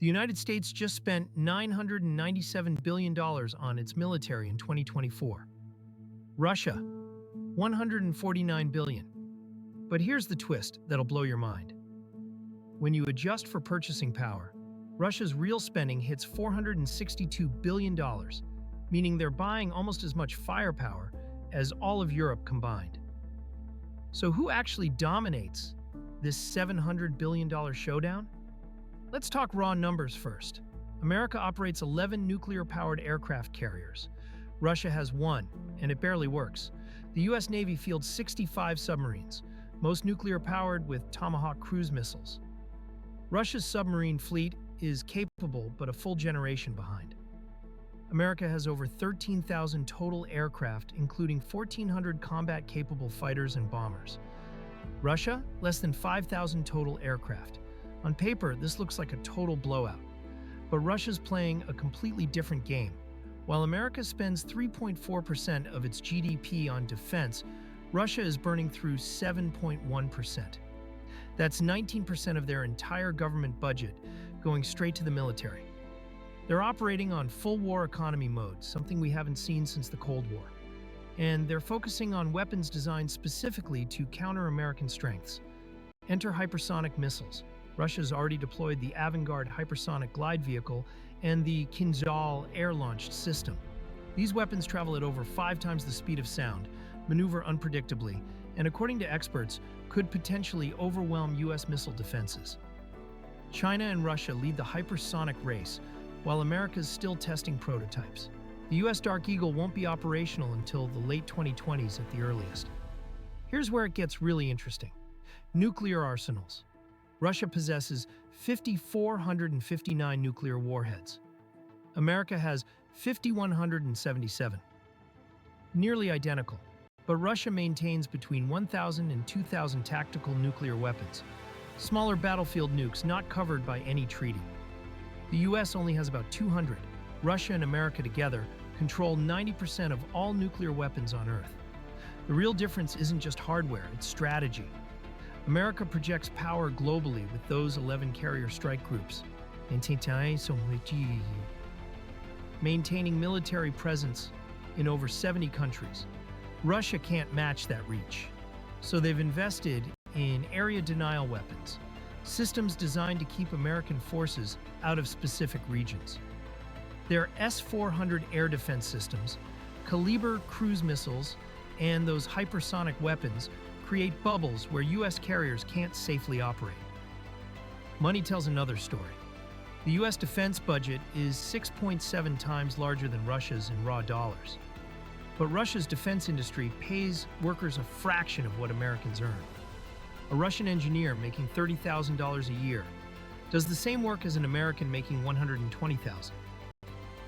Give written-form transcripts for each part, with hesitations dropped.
The United States just spent $997 billion on its military in 2024. Russia, $149 billion. But here's the twist that'll blow your mind. When you adjust for purchasing power, Russia's real spending hits $462 billion, meaning they're buying almost as much firepower as all of Europe combined. So who actually dominates this $700 billion showdown? Let's talk raw numbers first. America operates 11 nuclear-powered aircraft carriers. Russia has one, and it barely works. The U.S. Navy fields 65 submarines, most nuclear-powered with Tomahawk cruise missiles. Russia's submarine fleet is capable, but a full generation behind. America has over 13,000 total aircraft, including 1,400 combat-capable fighters and bombers. Russia, less than 5,000 total aircraft. On paper, this looks like a total blowout. But Russia's playing a completely different game. While America spends 3.4% of its GDP on defense, Russia is burning through 7.1%. That's 19% of their entire government budget going straight to the military. They're operating on full war economy mode, something we haven't seen since the Cold War. And they're focusing on weapons designed specifically to counter American strengths. Enter hypersonic missiles. Russia's already deployed the Avangard hypersonic glide vehicle and the Kinzhal air-launched system. These weapons travel at over 5 times the speed of sound, maneuver unpredictably, and according to experts, could potentially overwhelm U.S. missile defenses. China and Russia lead the hypersonic race, while America's still testing prototypes. The U.S. Dark Eagle won't be operational until the late 2020s at the earliest. Here's where it gets really interesting. Nuclear arsenals. Russia possesses 5,459 nuclear warheads. America has 5,177. Nearly identical, but Russia maintains between 1,000 and 2,000 tactical nuclear weapons, smaller battlefield nukes not covered by any treaty. The U.S. only has about 200. Russia and America together control 90% of all nuclear weapons on Earth. The real difference isn't just hardware, it's strategy. America projects power globally with those 11 carrier strike groups, maintaining military presence in over 70 countries. Russia can't match that reach, so they've invested in area denial weapons, systems designed to keep American forces out of specific regions. Their S-400 air defense systems, Kaliber cruise missiles, and those hypersonic weapons create bubbles where U.S. carriers can't safely operate. Money tells another story. The U.S. defense budget is 6.7 times larger than Russia's in raw dollars. But Russia's defense industry pays workers a fraction of what Americans earn. A Russian engineer making $30,000 a year does the same work as an American making $120,000.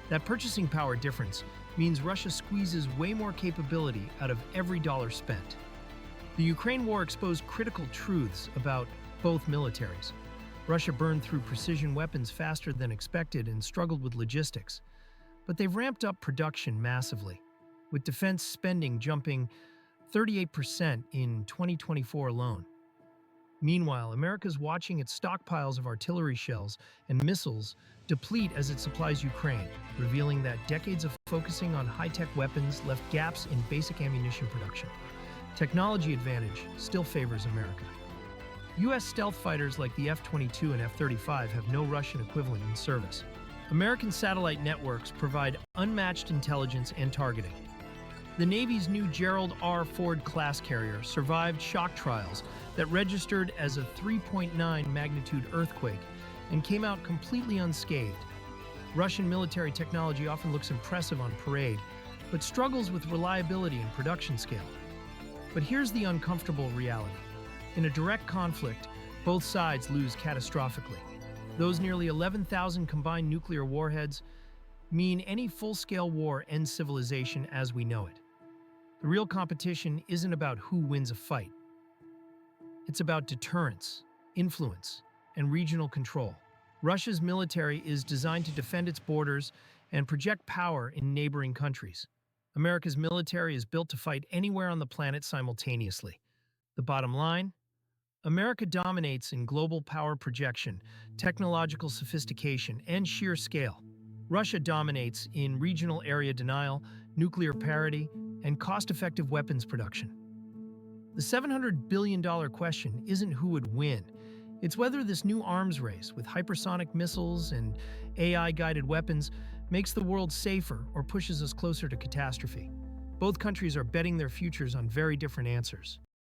That purchasing power difference means Russia squeezes way more capability out of every dollar spent. The Ukraine war exposed critical truths about both militaries. Russia burned through precision weapons faster than expected and struggled with logistics. But they've ramped up production massively, with defense spending jumping 38% in 2024 alone. Meanwhile, America's watching its stockpiles of artillery shells and missiles deplete as it supplies Ukraine, revealing that decades of focusing on high-tech weapons left gaps in basic ammunition production. Technology advantage still favors America. U.S. stealth fighters like the F-22 and F-35 have no Russian equivalent in service. American satellite networks provide unmatched intelligence and targeting. The Navy's new Gerald R. Ford class carrier survived shock trials that registered as a 3.9 magnitude earthquake and came out completely unscathed. Russian military technology often looks impressive on parade, but struggles with reliability and production scale. But here's the uncomfortable reality. In a direct conflict, both sides lose catastrophically. Those nearly 11,000 combined nuclear warheads mean any full-scale war ends civilization as we know it. The real competition isn't about who wins a fight. It's about deterrence, influence, and regional control. Russia's military is designed to defend its borders and project power in neighboring countries. America's military is built to fight anywhere on the planet simultaneously. The bottom line? America dominates in global power projection, technological sophistication, and sheer scale. Russia dominates in regional area denial, nuclear parity, and cost-effective weapons production. The $700 billion question isn't who would win. It's whether this new arms race with hypersonic missiles and AI-guided weapons makes the world safer or pushes us closer to catastrophe. Both countries are betting their futures on very different answers.